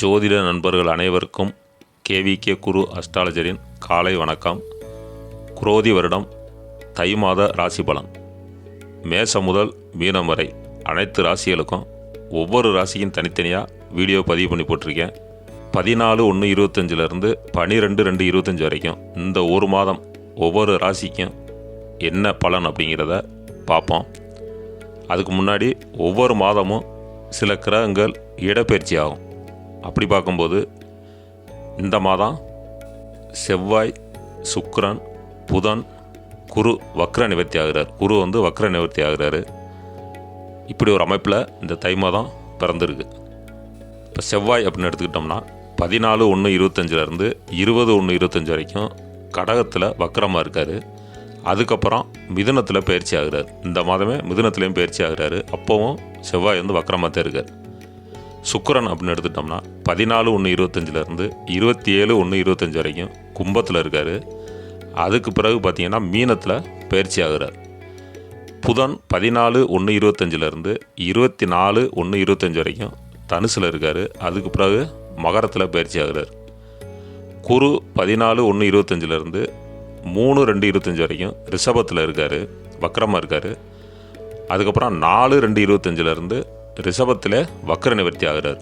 ஜோதிட நண்பர்கள் அனைவருக்கும் கேவிகே குரு அஸ்ட்ராலஜரின் காலை வணக்கம். குரோதி வருடம் தை மாத ராசி பலன் மேசம் முதல் மீனம் வரை அனைத்து ராசிகளுக்கும் ஒவ்வொரு ராசிக்கும் தனித்தனியாக வீடியோ பதிவு பண்ணி போட்டிருக்கேன். 14/1/25 12/2/25 வரைக்கும் இந்த ஒரு மாதம் ஒவ்வொரு ராசிக்கும் என்ன பலன் அப்படிங்கிறத பார்ப்போம். அதுக்கு முன்னாடி ஒவ்வொரு மாதமும் சில கிரகங்கள் இடப்பெயர்ச்சி ஆகும். அப்படி பார்க்கும்போது இந்த மாதம் செவ்வாய், சுக்கிரன், புதன், குரு வக்ர நிவர்த்தி ஆகிறார். குரு வக்ர நிவர்த்தி ஆகிறாரு. இப்படி ஒரு அமைப்பில் இந்த தை மாதம் பிறந்திருக்கு. இப்போ செவ்வாய் அப்படின்னு எடுத்துக்கிட்டோம்னா 14/1/25 20/1/25 வரைக்கும் கடகத்தில் வக்ரமாக இருக்கார். அதுக்கப்புறம் மிதுனத்தில் பயிற்சி ஆகிறார். இந்த மாதமே மிதுனத்துலேயும் பயிற்சி ஆகிறாரு. அப்போவும் செவ்வாய் வக்ரமாக தான் இருக்கார். சுக்கிரன் அப்படின்னு எடுத்துட்டோம்னா 14/1/25 27/1/25 வரைக்கும் கும்பத்தில் இருக்கார். அதுக்கு பிறகு பார்த்திங்கன்னா மீனத்தில் பயிற்சி ஆகிறார். புதன் 14/1/25 24/1/25 வரைக்கும் தனுசில் இருக்கார். அதுக்கு பிறகு மகரத்தில் பயிற்சி ஆகிறார். குரு 14/1/25 3/2/25 வரைக்கும் ரிஷபத்தில் இருக்கார், வக்ரமாக இருக்கார். அதுக்கப்புறம் 4/2/25 ரிஷபத்தில் வக்ர நிவர்த்தி ஆகிறார்.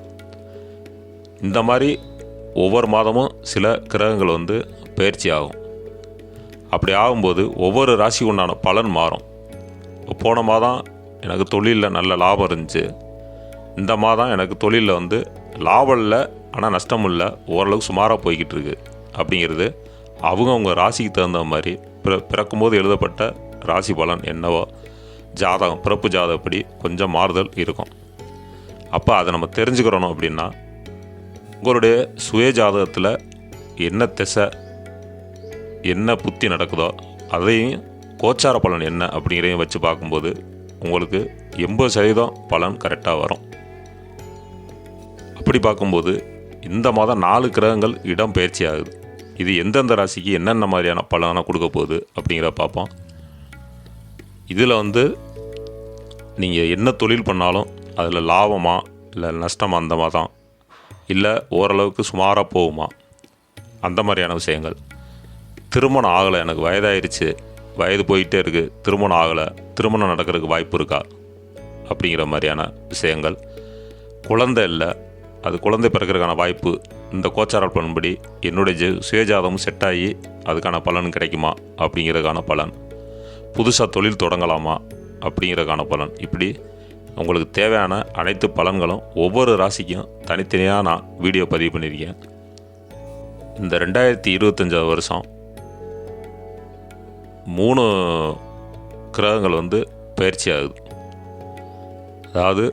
இந்த மாதிரி ஒவ்வொரு மாதமும் சில கிரகங்கள் பயிற்சி ஆகும். அப்படி ஆகும்போது ஒவ்வொரு ராசிக்கு உண்டான பலன் மாறும். போன மாதம் எனக்கு தொழிலில் நல்ல லாபம் இருந்துச்சு. இந்த மாதம் எனக்கு தொழிலில் லாபம் இல்லை, ஆனால் நஷ்டம் இல்லை, ஓரளவுக்கு சுமாராக போய்கிட்டு இருக்கு. அப்படிங்கிறது அவங்க ராசிக்கு தகுந்த மாதிரி பிறக்கும்போது எழுதப்பட்ட ராசி பலன் என்னவோ ஜாதகம், பிறப்பு ஜாதகப்படி கொஞ்சம் மாறுதல் இருக்கும். அப்போ அதை நம்ம தெரிஞ்சுக்கிறோம் அப்படின்னா உங்களுடைய சுய ஜாதகத்தில் என்ன திசை, என்ன புத்தி நடக்குதோ அதையும் கோச்சார பலன் என்ன அப்படிங்கிறதையும் வச்சு பார்க்கும்போது உங்களுக்கு 80% பலன் கரெக்டாக வரும். அப்படி பார்க்கும்போது இந்த மாதம் 4 கிரகங்கள் இடம் பயிற்சி ஆகுது. இது எந்தெந்த ராசிக்கு என்னென்ன மாதிரியான பலனை கொடுக்க போகுது அப்படிங்கிறத பார்ப்போம். இதில் நீங்கள் என்ன தொழில் பண்ணாலும் அதில் லாபமா இல்லை நஷ்டமா, அந்த மாதம் இல்லை ஓரளவுக்கு சுமாராக போகுமா, அந்த மாதிரியான விஷயங்கள். திருமணம் ஆகலை, எனக்கு வயதாயிருச்சு, வயது போயிட்டே இருக்குது, திருமணம் ஆகலை, திருமணம் நடக்கிறதுக்கு வாய்ப்பு இருக்கா அப்படிங்கிற மாதிரியான விஷயங்கள். குழந்தை இல்லை, அது குழந்தை பிறக்கிறதுக்கான வாய்ப்பு இந்த கோச்சார பலன்படி என்னுடைய சுயஜாதமும் செட் ஆகி அதுக்கான பலன் கிடைக்குமா அப்படிங்கிறதுக்கான பலன். புதுசாக தொழில் தொடங்கலாமா அப்படிங்கிறதுக்கான பலன். இப்படி உங்களுக்கு தேவையான அனைத்து பலன்களும் ஒவ்வொரு ராசிக்கும் தனித்தனியாக நான் வீடியோ பதிவு பண்ணியிருக்கேன். இந்த 2025 வருஷம் 3 கிரகங்கள் பயிற்சி ஆகுது. அதாவது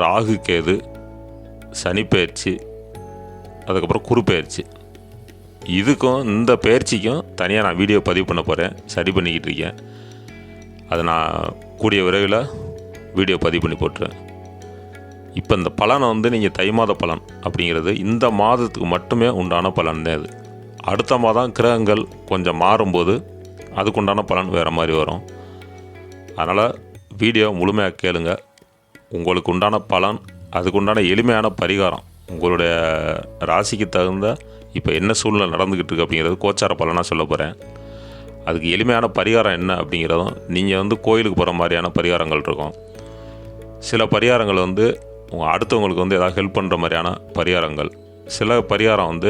ராகு, கேது, சனி பயிற்சி, அதுக்கப்புறம் குரு பயிற்சி. இதுக்கும் இந்த பயிற்சிக்கும் தனியாக நான் வீடியோ பதிவு பண்ண போகிறேன், சரி பண்ணிக்கிட்டு இருக்கேன். அதை நான் கூடிய விரைவில் வீடியோ பதிவு பண்ணி போட்டுருவேன். இப்போ இந்த பலனை நீங்கள் தை மாத பலன் அப்படிங்கிறது இந்த மாதத்துக்கு மட்டுமே உண்டான பலன் தான். அது அடுத்த மாதம் கிரகங்கள் கொஞ்சம் மாறும்போது அதுக்குண்டான பலன் வேறு மாதிரி வரும். அதனால் வீடியோ முழுமையாக கேளுங்க. உங்களுக்கு உண்டான பலன், அதுக்குண்டான எளிமையான பரிகாரம், உங்களுடைய ராசிக்கு தகுந்த இப்போ என்ன சூழ்நிலை நடந்துக்கிட்டு இருக்குது அப்படிங்கிறது கோச்சார பலனாக சொல்ல போகிறேன். அதுக்கு எளிமையான பரிகாரம் என்ன அப்படிங்கிறதும், நீங்கள் கோயிலுக்கு போகிற மாதிரியான பரிகாரங்கள் இருக்கும். சில பரிகாரங்கள் உங்கள் அடுத்தவங்களுக்கு ஏதாவது ஹெல்ப் பண்ணுற மாதிரியான பரிகாரங்கள். சில பரிகாரம்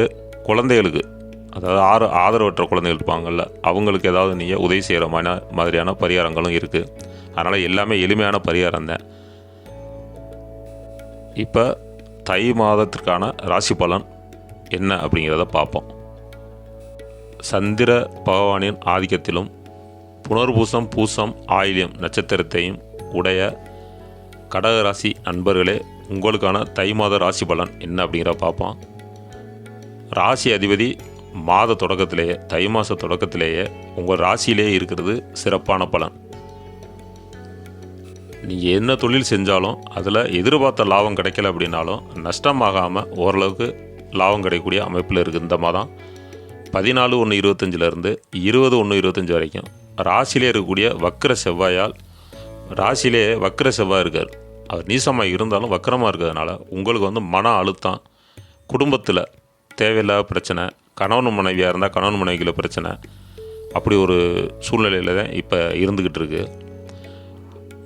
குழந்தைகளுக்கு, அதாவது ஆதரவற்ற குழந்தைகள் இருப்பாங்கள்ல, அவங்களுக்கு ஏதாவது நீங்கள் உதவி செய்கிற மாதிரியான பரிகாரங்களும் இருக்குது. அதனால் எல்லாமே எளிமையான பரிகாரம் தான். இப்போ தை மாதத்திற்கான ராசி பலன் என்ன அப்படிங்கிறத பார்ப்போம். சந்திர பகவானின் ஆதிக்கத்திலும் புனர்பூசம், பூசம், ஆயில்யம் நட்சத்திரத்தையும் உடைய கடகராசி நண்பர்களே, உங்களுக்கான தை மாத ராசி பலன் என்ன அப்படிங்கிற பார்ப்போம். ராசி அதிபதி மாத தொடக்கத்திலேயே, தை மாத தொடக்கத்திலேயே உங்கள் ராசியிலேயே இருக்கிறது சிறப்பான பலன். நீங்கள் என்ன தொழில் செஞ்சாலும் அதில் எதிர்பார்த்த லாபம் கிடைக்கல அப்படின்னாலும் நஷ்டமாகாமல் ஓரளவுக்கு லாபம் கிடைக்கக்கூடிய அமைப்பில் இருக்குது. இந்த மாதம் 14/1/25 20/1/25 வரைக்கும் ராசியிலே இருக்கக்கூடிய வக்ர செவ்வாயால், ராசியிலே வக்ர செவ்வாய் இருக்கார், அவர் நீசமாக இருந்தாலும் வக்கரமாக இருக்கிறதுனால உங்களுக்கு மன அழுத்தம், குடும்பத்தில் தேவையில்லாத பிரச்சனை, கணவன் மனைவியாக இருந்தால் கணவன் மனைவிக்குள்ள பிரச்சனை, அப்படி ஒரு சூழ்நிலையில் தான் இப்போ இருந்துக்கிட்டு இருக்குது.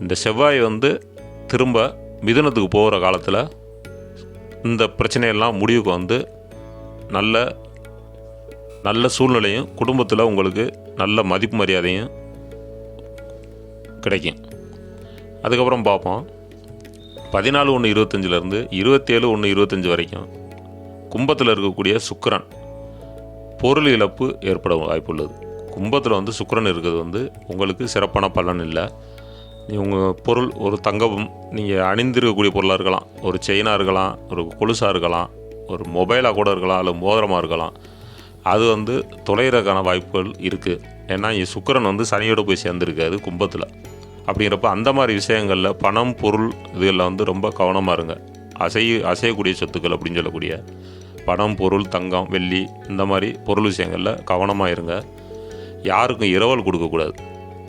இந்த செவ்வாய் வந்து திரும்ப மிதுனத்துக்கு போகிற காலத்தில் இந்த பிரச்சனையெல்லாம் முடிவுக்கு வந்து நல்ல நல்ல சூழ்நிலையும் குடும்பத்தில் உங்களுக்கு நல்ல மதிப்பு மரியாதையும் கிடைக்கும். அதுக்கப்புறம் பார்ப்போம், 14/1/25 27/1/25 வரைக்கும் கும்பத்தில் இருக்கக்கூடிய சுக்கிரன் பொருள் இழப்பு ஏற்பட வாய்ப்புள்ளது. கும்பத்தில் வந்து சுக்கிரன் இருக்கிறது வந்து உங்களுக்கு சிறப்பான பலன் இல்லை. உங்கள் பொருள் ஒரு தங்கம் நீங்கள் அணிந்திருக்கக்கூடிய பொருளாக இருக்கலாம், ஒரு செயினாக இருக்கலாம், ஒரு கொலுசாக இருக்கலாம், ஒரு மொபைலாக கூட இருக்கலாம், அல்லது மோதிரமாக இருக்கலாம். அது வந்து தொலைகிறதுக்கான வாய்ப்புகள் இருக்குது. ஏன்னா இங்கே சுக்கிரன் வந்து சனியோடு போய் சேர்ந்துருக்காது கும்பத்தில். அப்படிங்கிறப்ப அந்த மாதிரி விஷயங்களில் பணம் பொருள் இதில் வந்து ரொம்ப கவனமாக இருங்க. அசையக்கூடிய சொத்துக்கள் அப்படின்னு சொல்லக்கூடிய பணம் பொருள் தங்கம் வெள்ளி இந்த மாதிரி பொருள் விஷயங்களில் கவனமாக இருங்க. யாருக்கும் இரவல் கொடுக்கக்கூடாது.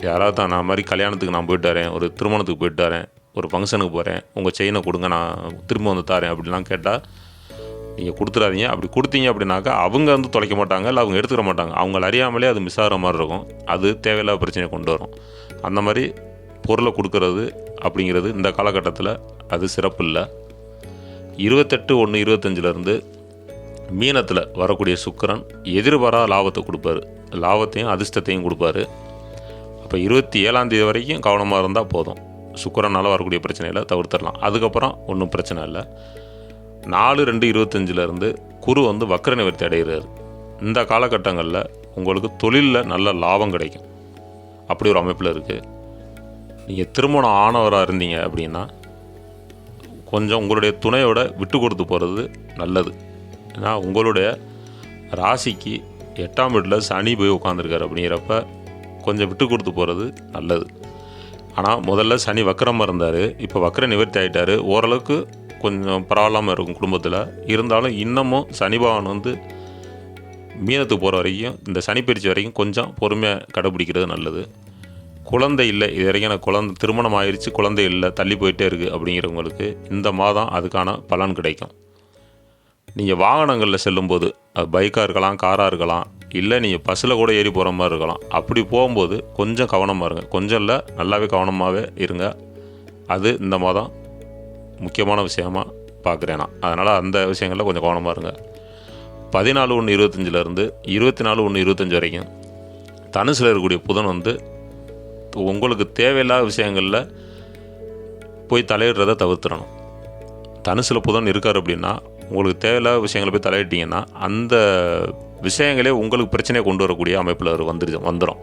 யாராவது தான் நான் மாதிரி கல்யாணத்துக்கு நான் போயிட்டு வரேன், ஒரு திருமணத்துக்கு போயிட்டு வரேன், ஒரு ஃபங்க்ஷனுக்கு போகிறேன், உங்கள் செயினை கொடுங்க நான் திரும்ப வந்து தரேன் அப்படின்லாம் கேட்டால் நீங்கள் கொடுத்துடாதீங்க. அப்படி கொடுத்தீங்க அப்படின்னாக்கா அவங்க வந்து தொலைக்க மாட்டாங்க, இல்லை அவங்க எடுத்துக்க மாட்டாங்க. அவங்கள அறியாமலே அது மிஸ் ஆகிற மாதிரி இருக்கும். அது தேவையில்லாத பிரச்சனையை கொண்டு வரும். அந்த மாதிரி பொருளை கொடுக்கறது அப்படிங்கிறது இந்த காலகட்டத்தில் அது சிறப்பு இல்லை. 28/1/25 மீனத்தில் வரக்கூடிய சுக்கிரன் எதிர்பாராத லாபத்தை கொடுப்பாரு, லாபத்தையும் அதிர்ஷ்டத்தையும் கொடுப்பாரு. அப்போ 27 வரைக்கும் கவனமாக இருந்தால் போதும். சுக்கிரனால் வரக்கூடிய பிரச்சனையில் தவிர்த்திடலாம். அதுக்கப்புறம் ஒன்றும் பிரச்சனை இல்லை. 4/2/25 குரு வந்து வக்ர நிவர்த்தி அடைகிறார். இந்த காலகட்டங்களில் உங்களுக்கு தொழிலில் நல்ல லாபம் கிடைக்கும். அப்படி ஒரு அமைப்பில் இருக்குது. நீங்கள் திருமணம் ஆனவராக இருந்தீங்க அப்படின்னா கொஞ்சம் உங்களுடைய துணையோட விட்டு கொடுத்து போகிறது நல்லது. ஏன்னா உங்களுடைய ராசிக்கு 8ஆம் வீட்டில் சனி போய் உட்காந்துருக்காரு. அப்படிங்கிறப்ப கொஞ்சம் விட்டு கொடுத்து போகிறது நல்லது. ஆனால் முதல்ல சனி வக்கரமாக இருந்தார், இப்போ வக்கர நிவர்த்தி ஆகிட்டார். ஓரளவுக்கு கொஞ்சம் பரவாயில்லாமல் இருக்கும் குடும்பத்தில். இருந்தாலும் இன்னமும் சனி பகவான் வந்து மீனத்துக்கு போகிற வரைக்கும், இந்த சனி பயிற்சி வரைக்கும் கொஞ்சம் பொறுமையாக கடைப்பிடிக்கிறது நல்லது. குழந்தை இல்லை, இது வரைக்கும் எனக்கு திருமணம் ஆயிடுச்சு, குழந்தை இல்லை, தள்ளி போயிட்டே இருக்குது அப்படிங்கிறவங்களுக்கு இந்த மாதம் அதுக்கான பலன் கிடைக்கும். நீங்கள் வாகனங்களில் செல்லும்போது, அது பைக்காக இருக்கலாம், காராக இருக்கலாம், இல்லை நீங்கள் பஸ்ஸில் கூட ஏறி போகிற மாதிரி இருக்கலாம். அப்படி போகும்போது கொஞ்சம் கவனமாக இருங்க. கொஞ்சம் இல்லை, நல்லாவே கவனமாகவே இருங்க. அது இந்த மாதம் முக்கியமான விஷயமாக பார்க்குறேன் நான். அதனால் அந்த விஷயங்களில் கொஞ்சம் கவனமாக இருங்க. 14/1/25 24/1/25 வரைக்கும் தனுசில் இருக்கக்கூடிய புதன் வந்து உங்களுக்கு தேவையில்லாத விஷயங்களில் போய் தலையிடுறதை தவிர்த்துடணும். தனுசில் புதன் இருக்கார் அப்படின்னா உங்களுக்கு தேவையில்லாத விஷயங்களை போய் தலையிட்டீங்கன்னா அந்த விஷயங்களே உங்களுக்கு பிரச்சனையை கொண்டு வரக்கூடிய அமைப்பில் வந்துடும்.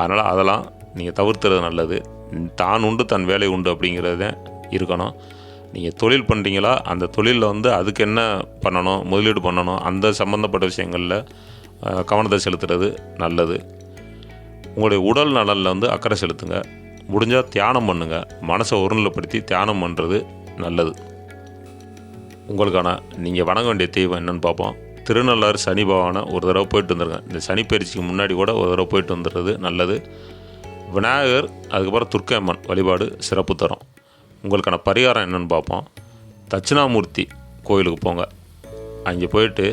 அதனால் அதெல்லாம் நீங்கள் தவிர்த்துறது நல்லது. தான் உண்டு தன் வேலை உண்டு அப்படிங்கிறத இருக்கணும். நீங்கள் தொழில் பண்ணுறீங்களா, அந்த தொழிலில் வந்து அதுக்கு என்ன பண்ணணும், முதலீடு பண்ணணும், அந்த சம்மந்தப்பட்ட விஷயங்களில் கவனத்தை செலுத்துறது நல்லது. உங்களுடைய உடல் நலனில் வந்து அக்கறை செலுத்துங்க. முடிஞ்சால் தியானம் பண்ணுங்கள். மனசை ஒருநிலைப்படுத்தி தியானம் பண்ணுறது நல்லது. உங்களுக்கான நீங்கள் வணங்க வேண்டிய தெய்வம் என்னென்னு பார்ப்போம். திருநள்ளாறு சனி பகவானை ஒரு தடவை போயிட்டு வந்துடுங்க. இந்த சனி பயிற்சிக்கு முன்னாடி கூட ஒரு தடவை போயிட்டு வந்துடுறது நல்லது. விநாயகர், அதுக்கப்புறம் துர்க்கையம்மன் வழிபாடு சிறப்பு தரும். உங்களுக்கான பரிகாரம் என்னென்னு பார்ப்போம். தட்சிணாமூர்த்தி கோயிலுக்கு போங்க. அங்கே போயிட்டு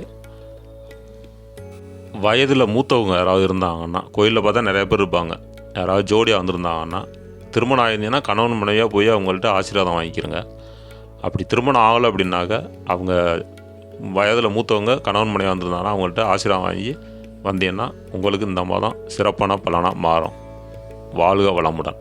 வயதில் மூத்தவங்க யாராவது இருந்தாங்கன்னா, கோயிலில் பார்த்தா நிறைய பேர் இருப்பாங்க, யாராவது ஜோடியாக வந்திருந்தாங்கன்னா, திருமணம் ஆயிருந்தீங்கன்னா கணவன் மனைவியாக போய் அவங்கள்ட்ட ஆசீர்வாதம் வாங்கிக்கிறங்க. அப்படி திருமணம் ஆகலை அப்படின்னாக்க அவங்க வயதில் மூத்தவங்க கணவன் மனைவியாக வந்திருந்தாங்கன்னா அவங்கள்ட்ட ஆசீர்வாதம் வாங்கி வந்தீங்கன்னா உங்களுக்கு இந்த மாதம் சிறப்பான பலனாக மாறும். வாழ்க வளமுடன்.